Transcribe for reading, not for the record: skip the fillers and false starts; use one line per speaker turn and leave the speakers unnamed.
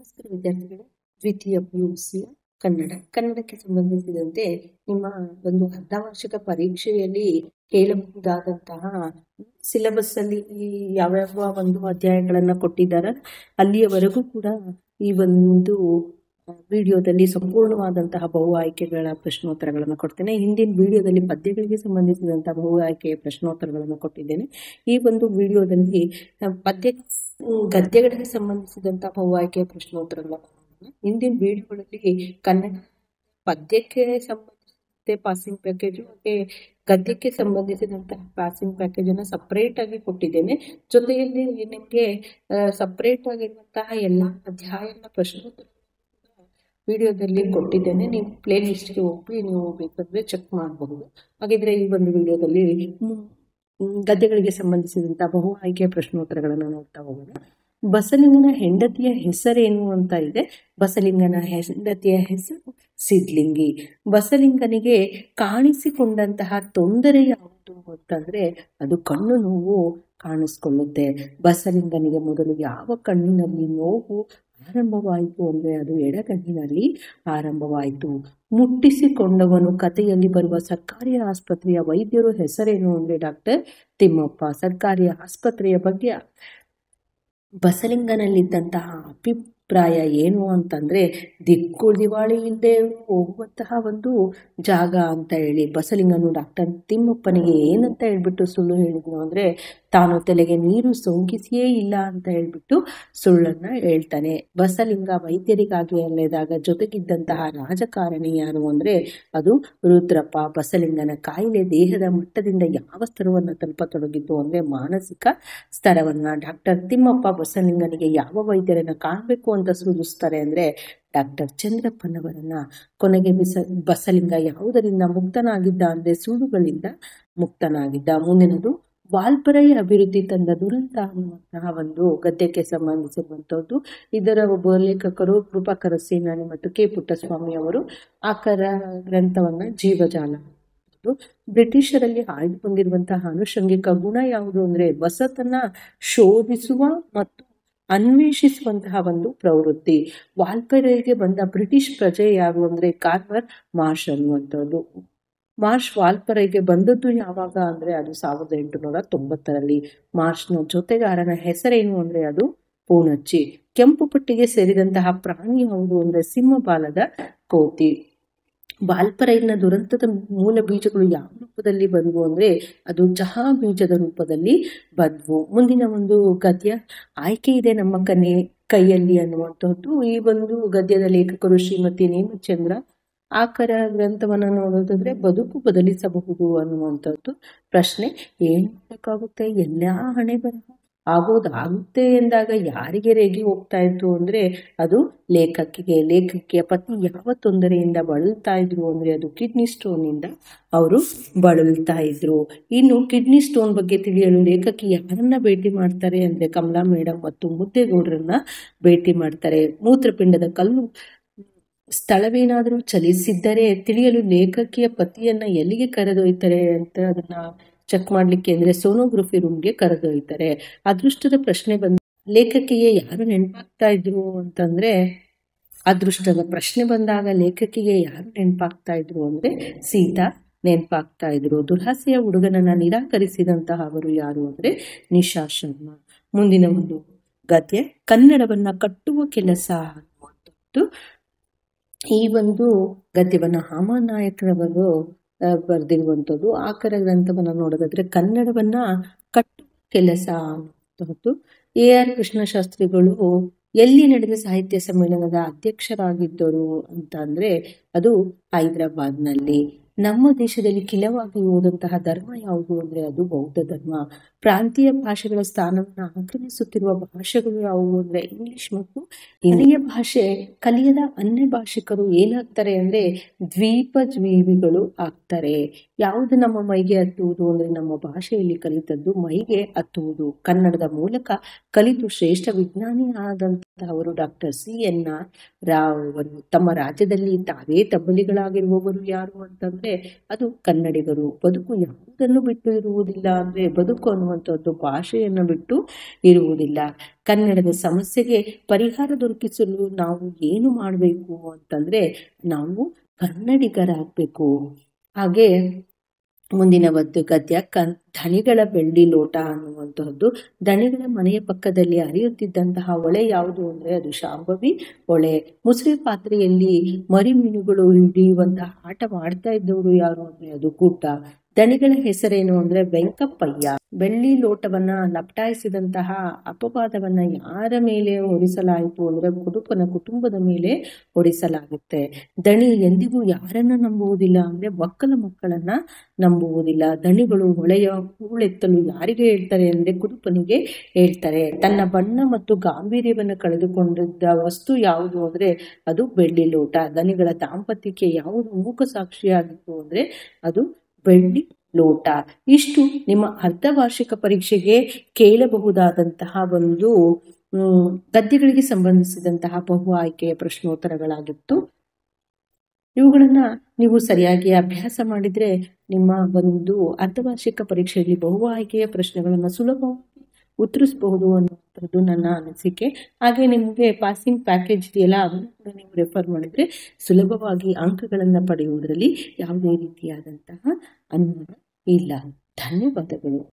ನಮಸ್ಕಾರ ವಿದ್ಯಾರ್ಥಿಗಳೇ. ದ್ವಿತೀಯ PUCಯ ಕನ್ನಡಕ್ಕೆ ಸಂಬಂಧಿಸಿದಂತೆ ನಿಮ್ಮ ಒಂದು ಅರ್ಧ ವಾರ್ಷಿಕ ಪರೀಕ್ಷೆಯಲ್ಲಿ ಕೇಳಬಹುದಾದಂತಹ ಸಿಲೆಬಸ್ ಅಲ್ಲಿ ಯಾವ್ಯಾವ ಒಂದು ಅಧ್ಯಾಯಗಳನ್ನ ಕೊಟ್ಟಿದ್ದಾರೆ ಅಲ್ಲಿಯವರೆಗೂ ಕೂಡ ಈ ಒಂದು ವಿಡಿಯೋದಲ್ಲಿ ಸಂಪೂರ್ಣವಾದಂತಹ ಬಹು ಆಯ್ಕೆಗಳ ಪ್ರಶ್ನೋತ್ತರಗಳನ್ನು ಕೊಡ್ತೇನೆ. ಹಿಂದಿನ ವಿಡಿಯೋದಲ್ಲಿ ಪದ್ಯಗಳಿಗೆ ಸಂಬಂಧಿಸಿದಂತಹ ಬಹು ಆಯ್ಕೆಯ ಪ್ರಶ್ನೋತ್ತರಗಳನ್ನು ಕೊಟ್ಟಿದ್ದೇನೆ. ಈ ಒಂದು ವಿಡಿಯೋದಲ್ಲಿ ಗದ್ಯಗಳಿಗೆ ಸಂಬಂಧಿಸಿದಂತಹ ಬಹು ಆಯ್ಕೆಯ ಪ್ರಶ್ನೋತ್ತರಗಳನ್ನು ಹಿಂದಿನ ವಿಡಿಯೋಗಳಲ್ಲಿ ಕನ್ನಡ ಪದ್ಯಕ್ಕೆ ಸಂಬಂಧಿಸಿದಂತೆ ಪಾಸಿಂಗ್ ಪ್ಯಾಕೇಜ್ ಹಾಗೆ ಗದ್ಯಕ್ಕೆ ಸಂಬಂಧಿಸಿದಂತಹ ಪಾಸಿಂಗ್ ಪ್ಯಾಕೇಜ್ ಅನ್ನ ಸಪರೇಟ್ ಆಗಿ ಕೊಟ್ಟಿದ್ದೇನೆ. ಜೊತೆಯಲ್ಲಿ ನಿಮಗೆ ಸಪರೇಟ್ ಆಗಿರುವಂತಹ ಎಲ್ಲಾ ಅಧ್ಯಾಯಗಳ ಪ್ರಶ್ನೋತ್ತರ ವಿಡಿಯೋದಲ್ಲಿ ಕೊಟ್ಟಿದ್ದೇನೆ. ನೀವು ಪ್ಲೇ ಲಿಸ್ಟ್ಗೆ ಹೋಗಿ ನೀವು ಬೇಕಂದ್ರೆ ಚೆಕ್ ಮಾಡಬಹುದು. ಹಾಗಿದ್ರೆ ಈ ಒಂದು ವಿಡಿಯೋದಲ್ಲಿ ಗದ್ಯಗಳಿಗೆ ಸಂಬಂಧಿಸಿದಂತಹ ಬಹು ಆಯ್ಕೆಯ ಪ್ರಶ್ನೋತ್ತರಗಳನ್ನು ನೋಡ್ತಾ ಹೋಗೋಣ. ಬಸಲಿಂಗನ ಹೆಂಡತಿಯ ಹೆಸರೇನು ಅಂತ ಇದೆ. ಬಸಲಿಂಗನ ಹೆಂಡತಿಯ ಹೆಸರು ಸಿದ್ಲಿಂಗಿ. ಬಸಲಿಂಗನಿಗೆ ಕಾಣಿಸಿಕೊಂಡಂತಹ ತೊಂದರೆ ಯಾವುದು ಅಂತಂದ್ರೆ ಅದು ಕಣ್ಣು ನೋವು ಕಾಣಿಸ್ಕೊಳ್ಳುತ್ತೆ. ಬಸಲಿಂಗನಿಗೆ ಮೊದಲು ಯಾವ ಕಣ್ಣಿನಲ್ಲಿ ನೋವು ಆರಂಭವಾಯಿತು ಅಂದ್ರೆ ಅದು ಎಡಗಣ್ಣಿನಲ್ಲಿ ಆರಂಭವಾಯಿತು. ಮುಟ್ಟಿಸಿಕೊಂಡವನು ಕಥೆಯಲ್ಲಿ ಬರುವ ಸರ್ಕಾರಿ ಆಸ್ಪತ್ರೆಯ ವೈದ್ಯರು ಹೆಸರೇನು ಅಂದ್ರೆ ಡಾಕ್ಟರ್ ತಿಮ್ಮಪ್ಪ. ಸರ್ಕಾರಿ ಆಸ್ಪತ್ರೆಯ ಬಗ್ಗೆ ಬಸಲಿಂಗನಲ್ಲಿದ್ದಂತಹ ಅಭಿಪ್ರಾಯ ಏನು ಅಂತಂದ್ರೆ ದಿಕ್ಕು ದಿವಾಳಿ ಇಲ್ಲದೆ ಹೋಗುವಂತಹ ಒಂದು ಜಾಗ ಅಂತ ಹೇಳಿ ಬಸಲಿಂಗನು ಡಾಕ್ಟರ್ ತಿಮ್ಮಪ್ಪನಿಗೆ ಏನಂತ ಹೇಳ್ಬಿಟ್ಟು ಸುಳ್ಳು ಹೇಳಿದ್ನು ಅಂದ್ರೆ ತಾನು ತಲೆಗೆ ನೀರು ಸೋಂಕಿಸಿಯೇ ಇಲ್ಲ ಅಂತ ಹೇಳ್ಬಿಟ್ಟು ಸುಳ್ಳನ್ನ ಹೇಳ್ತಾನೆ. ಬಸಲಿಂಗ ವೈದ್ಯರಿಗಾಗಿ ಅಲ್ಲಿದಾಗ ಜೊತೆಗಿದ್ದಂತಹ ರಾಜಕಾರಣಿ ಯಾರು ಅಂದ್ರೆ ಅದು ರುದ್ರಪ್ಪ. ಬಸಲಿಂಗನ ಕಾಯಿಲೆ ದೇಹದ ಮಟ್ಟದಿಂದ ಯಾವ ಸ್ತರವನ್ನ ತಲುಪತೊಡಗಿದ್ದು ಅಂದ್ರೆ ಮಾನಸಿಕ ಸ್ತರವನ್ನ. ಡಾಕ್ಟರ್ ತಿಮ್ಮಪ್ಪ ಬಸಲಿಂಗನಿಗೆ ಯಾವ ವೈದ್ಯರನ್ನ ಕಾಣಬೇಕು ಅಂತ ಸೂಚಿಸ್ತಾರೆ ಅಂದ್ರೆ ಡಾಕ್ಟರ್ ಚಂದ್ರಪ್ಪನವರನ್ನ. ಕೊನೆಗೆ ಬಸಲಿಂಗ ಯಾವುದರಿಂದ ಮುಕ್ತನಾಗಿದ್ದ ಅಂದ್ರೆ ಸುಳ್ಳುಗಳಿಂದ ಮುಕ್ತನಾಗಿದ್ದ. ಮುಂದಿನದು ವಾಲ್ಪರೈ ಅಭಿವೃದ್ಧಿ ತಂದ ದುರಂತ ಅನ್ನುವಂತಹ ಒಂದು ಗದ್ಯಕ್ಕೆ ಸಂಬಂಧಿಸಿರುವಂತದ್ದು. ಇದರ ಒಬ್ಬ ಲೇಖಕರು ಕೃಪಾಕರ ಸೇನಾನಿ ಮತ್ತು ಕೆ ಪುಟ್ಟಸ್ವಾಮಿ ಅವರು. ಆಕರ ಗ್ರಂಥವನ್ನ ಜೀವಜಾಲ. ಬ್ರಿಟಿಷರಲ್ಲಿ ಆಯ್ದು ಬಂದಿರುವಂತಹ ಆನುಷಂಗಿಕ ಗುಣ ಯಾವುದು ಅಂದ್ರೆ ಹೊಸತನ್ನ ಶೋಧಿಸುವ ಮತ್ತು ಅನ್ವೇಷಿಸುವಂತಹ ಒಂದು ಪ್ರವೃತ್ತಿ. ವಾಲ್ಪರೈಗೆ ಬಂದ ಬ್ರಿಟಿಷ್ ಪ್ರಜೆ ಯಾರು ಅಂದ್ರೆ ಕಾರ್ವರ್ ಮಾರ್ಷ್ ಅನ್ನುವಂಥದ್ದು. ಮಾರ್ಷ್ ವಾಲ್ಪರೈಗೆ ಬಂದದ್ದು ಯಾವಾಗ ಅಂದ್ರೆ ಅದು 1890ರಲ್ಲಿ. ಮಾರ್ಷ್ನ ಜೊತೆಗಾರನ ಹೆಸರೇನು ಅಂದ್ರೆ ಅದು ಪೂಣಚ್ಚಿ. ಕೆಂಪು ಪಟ್ಟಿಗೆ ಸೇರಿದಂತಹ ಪ್ರಾಣಿ ಯಾವುದು ಅಂದ್ರೆ ಸಿಂಹಬಾಲದ ಕೋತಿ. ವಾಲ್ಪರೈನ ದುರಂತದ ಮೂಲ ಬೀಜಗಳು ಯಾವ ರೂಪದಲ್ಲಿ ಬಂದವು ಅಂದ್ರೆ ಅದು ಚಹಾ ಬೀಜದ ರೂಪದಲ್ಲಿ ಬಂದ್ವು. ಮುಂದಿನ ಒಂದು ಗದ್ಯ ಆಯ್ಕೆ ಇದೆ ನಮ್ಮ ಕೈಯಲ್ಲಿ ಅನ್ನುವಂಥದ್ದು. ಈ ಒಂದು ಗದ್ಯದ ಲೇಖಕರು ಶ್ರೀಮತಿ ನೇಮಚಂದ್ರ. ಆಕರ ಗ್ರಂಥವನ್ನ ನೋಡೋದಾದ್ರೆ ಬದುಕು ಬದಲಿಸಬಹುದು ಅನ್ನುವಂಥದ್ದು. ಪ್ರಶ್ನೆ, ಏನ್ ಬೇಕಾಗುತ್ತೆ? ಎಲ್ಲಾ ಹಣೆ ಬರಹ ಆಗೋದಾಗುತ್ತೆ ಎಂದಾಗ ಯಾರಿಗೆ ರೇಗಿ ಹೋಗ್ತಾ ಇತ್ತು ಅಂದ್ರೆ ಅದು ಲೇಖಕಿಯ ಪತಿ ಯಾವ ತೊಂದರೆಯಿಂದ ಬಳಲ್ತಾ ಇದ್ರು ಅಂದ್ರೆ ಅದು ಕಿಡ್ನಿ ಸ್ಟೋನ್ ಇಂದ ಅವರು ಬಳಲ್ತಾ ಇದ್ರು. ಇನ್ನು ಕಿಡ್ನಿ ಸ್ಟೋನ್ ಬಗ್ಗೆ ತಿಳಿಯಲು ಲೇಖಕಿ ಯಾರನ್ನ ಭೇಟಿ ಮಾಡ್ತಾರೆ ಅಂದ್ರೆ ಕಮಲಾ ಮೇಡಮ್ ಮತ್ತು ಮುದ್ದೇಗೌಡರನ್ನ ಭೇಟಿ ಮಾಡ್ತಾರೆ. ಮೂತ್ರಪಿಂಡದ ಕಲ್ಲು ಸ್ಥಳವೇನಾದರೂ ಚಲಿಸಿದ್ದರೆ ತಿಳಿಯಲು ಲೇಖಕಿಯ ಪತಿಯನ್ನ ಎಲ್ಲಿಗೆ ಕರೆದೊಯ್ತಾರೆ ಅಂತ ಅದನ್ನ ಚೆಕ್ ಮಾಡ್ಲಿಕ್ಕೆ ಅಂದ್ರೆ ಸೋನೋಗ್ರಫಿ ರೂಮ್ಗೆ ಕರೆದೊಯ್ತಾರೆ. ಅದೃಷ್ಟದ ಪ್ರಶ್ನೆ ಲೇಖಕಿಗೆ ಯಾರು ನೆನಪಾಗ್ತಾ ಇದ್ರು ಅಂತಂದ್ರೆ ಅದೃಷ್ಟದ ಪ್ರಶ್ನೆ ಬಂದಾಗ ಲೇಖಕಿಗೆ ಯಾರು ನೆನಪಾಗ್ತಾ ಇದ್ರು ಅಂದ್ರೆ ಸೀತಾ ನೆನಪಾಗ್ತಾ ಇದ್ರು. ದುರಾಸೆಯ ಹುಡುಗನನ್ನ ನಿರಾಕರಿಸಿದಂತಹ ಅವರು ಯಾರು ಅಂದ್ರೆ ನಿಶಾ ಶರ್ಮಾ. ಮುಂದಿನ ಒಂದು ಗದ್ಯ ಕನ್ನಡವನ್ನ ಕಟ್ಟುವ ಕೆಲಸ ಅನ್ನುವಂಥದ್ದು. ಈ ಒಂದು ಗದ್ಯವನ್ನ ಹಾಮಾನಾಯಕರವರು ಬರೆದಿರುವಂಥದ್ದು. ಆಕರ ಗ್ರಂಥವನ್ನ ನೋಡೋದಾದ್ರೆ ಕನ್ನಡವನ್ನ ಕಟ್ಟುವ ಕೆಲಸ ಅನ್ನುವಂಥದ್ದು. AR ಕೃಷ್ಣಶಾಸ್ತ್ರಿಗಳು ಎಲ್ಲಿ ನಡೆದ ಸಾಹಿತ್ಯ ಸಮ್ಮೇಳನದ ಅಧ್ಯಕ್ಷರಾಗಿದ್ದರು ಅಂತ ಅಂದ್ರೆ ಅದು ಹೈದರಾಬಾದ್ನಲ್ಲಿ. ನಮ್ಮ ದೇಶದಲ್ಲಿ ಕಿಲವಾಗಿ ಹೋದಂತಹ ಧರ್ಮ ಯಾವುದು ಅಂದ್ರೆ ಅದು ಬೌದ್ಧ ಧರ್ಮ. ಪ್ರಾಂತೀಯ ಭಾಷೆಗಳ ಸ್ಥಾನವನ್ನು ಆಕ್ರಮಿಸುತ್ತಿರುವ ಭಾಷೆಗಳು ಯಾವುವು ಅಂದ್ರೆ ಇಂಗ್ಲಿಷ್ ಮತ್ತು ಹಿರಿಯ ಭಾಷೆ ಕಲಿಯದ ಅನ್ಯ ಭಾಷಿಕರು ಏನಾಗ್ತಾರೆ ಅಂದ್ರೆ ದ್ವೀಪಜೀವಿಗಳು ಆಗ್ತಾರೆ. ಯಾವುದು ನಮ್ಮ ಮೈಗೆ ಹತ್ತುವುದು ಅಂದ್ರೆ ನಮ್ಮ ಭಾಷೆಯಲ್ಲಿ ಕಲಿತದ್ದು ಮೈಗೆ ಹತ್ತುವುದು. ಕನ್ನಡದ ಮೂಲಕ ಕಲಿತು ಶ್ರೇಷ್ಠ ವಿಜ್ಞಾನಿ ಆದಂತಹವರು ಡಾಕ್ಟರ್ CNR ರಾವ್ ಅವರು. ತಮ್ಮ ರಾಜ್ಯದಲ್ಲಿ ತಾವೇ ತಬ್ಬಲಿಗಳಾಗಿರುವವರು ಯಾರು ಅಂತಂದ್ರೆ ಅದು ಕನ್ನಡಿಗರು. ಬದುಕು ಯಾವುದರ ಯಾವುದನ್ನು ಬಿಟ್ಟು ಇರುವುದಿಲ್ಲ ಅಂದರೆ ಬದುಕು ಅನ್ನುವಂಥದ್ದು ಭಾಷೆಯನ್ನು ಬಿಟ್ಟು ಇರುವುದಿಲ್ಲ. ಕನ್ನಡದ ಸಮಸ್ಯೆಗೆ ಪರಿಹಾರ ದೊರಕಿಸಲು ನಾವು ಏನು ಮಾಡಬೇಕು ಅಂತಂದರೆ ನಾವು ಕನ್ನಡಿಗರಾಗಬೇಕು. ಹಾಗೆ ಮುಂದಿನ ಗದ್ಯ ಧಣಿಗಳ ಬೆಳ್ಳಿ ಲೋಟ ಅನ್ನುವಂತಹದ್ದು. ಧಣಿಗಳ ಮನೆಯ ಪಕ್ಕದಲ್ಲಿ ಹರಿಯುತ್ತಿದ್ದಂತಹ ಹೊಳೆ ಯಾವುದು ಅಂದ್ರೆ ಅದು ಶಾಂಭವಿ ಹೊಳೆ. ಮುಸುರೆ ಪಾತ್ರೆಯಲ್ಲಿ ಮರಿ ಮೀನುಗಳು ಹಿಡಿಯುವಂತಹ ಆಟ ಮಾಡ್ತಾ ಇದ್ದವರು ಯಾರು ಅಂದ್ರೆ ಅದು ಕೂಟ. ದಣಿಗಳ ಹೆಸರೇನು ಅಂದ್ರೆ ವೆಂಕಪ್ಪಯ್ಯ. ಬೆಳ್ಳಿ ಲೋಟವನ್ನ ಲಪಟಾಯಿಸಿದಂತಹ ಅಪವಾದವನ್ನ ಯಾರ ಮೇಲೆ ಹೊರಿಸಲಾಯಿತು ಅಂದ್ರೆ ಕುಡುಕನ ಕುಟುಂಬದ ಮೇಲೆ ಹೊರಿಸಲಾಗುತ್ತೆ. ದಣಿ ಎಂದಿಗೂ ಯಾರನ್ನ ನಂಬುವುದಿಲ್ಲ ಅಂದ್ರೆ ಒಕ್ಕಲ ಮಕ್ಕಳನ್ನ ನಂಬುವುದಿಲ್ಲ. ದಣಿಗಳು ಹೊಳೆಯ ಹೂಳೆತ್ತಲು ಯಾರಿಗೆ ಹೇಳ್ತಾರೆ ಅಂದ್ರೆ ಕುಡುಕನಿಗೆ ಹೇಳ್ತಾರೆ. ತನ್ನ ಬಣ್ಣ ಮತ್ತು ಗಾಂಭೀರ್ಯವನ್ನು ಕಳೆದುಕೊಂಡಿದ್ದ ವಸ್ತು ಯಾವುದು ಅಂದ್ರೆ ಅದು ಬೆಳ್ಳಿ ಲೋಟ. ದಣಿಗಳ ದಾಂಪತ್ಯಕ್ಕೆ ಯಾವುದು ಮೂಕ ಸಾಕ್ಷಿಯಾಗಿತ್ತು ಅಂದ್ರೆ ಅದು ಬೆಳ್ಳಿ ಲೋಟ. ಇಷ್ಟು ನಿಮ್ಮ ಅರ್ಧವಾರ್ಷಿಕ ಪರೀಕ್ಷೆಗೆ ಕೇಳಬಹುದಾದಂತಹ ಒಂದು ಗದ್ಯಗಳಿಗೆ ಸಂಬಂಧಿಸಿದಂತಹ ಬಹು ಆಯ್ಕೆಯ ಪ್ರಶ್ನೋತ್ತರಗಳಾಗಿತ್ತು. ಇವುಗಳನ್ನ ನೀವು ಸರಿಯಾಗಿ ಅಭ್ಯಾಸ ಮಾಡಿದ್ರೆ ನಿಮ್ಮ ಒಂದು ಅರ್ಧವಾರ್ಷಿಕ ಪರೀಕ್ಷೆಯಲ್ಲಿ ಬಹು ಆಯ್ಕೆಯ ಪ್ರಶ್ನೆಗಳನ್ನು ಸುಲಭವಾಗಿ ಉತ್ತರಿಸಬಹುದು ಅನ್ನುವಂಥದ್ದು ನನ್ನ ಅನಿಸಿಕೆ. ಹಾಗೆ ನಿಮಗೆ ಪಾಸಿಂಗ್ ಪ್ಯಾಕೇಜ್ ಇದೆಯಲ್ಲ ಅದನ್ನು ಕೂಡ ನೀವು ರೆಫರ್ ಮಾಡಿದ್ರೆ ಸುಲಭವಾಗಿ ಅಂಕಗಳನ್ನು ಪಡೆಯುವುದರಲ್ಲಿ ಯಾವುದೇ ರೀತಿಯಾದಂತಹ ಅನುಮಾನ ಇಲ್ಲ. ಧನ್ಯವಾದಗಳು.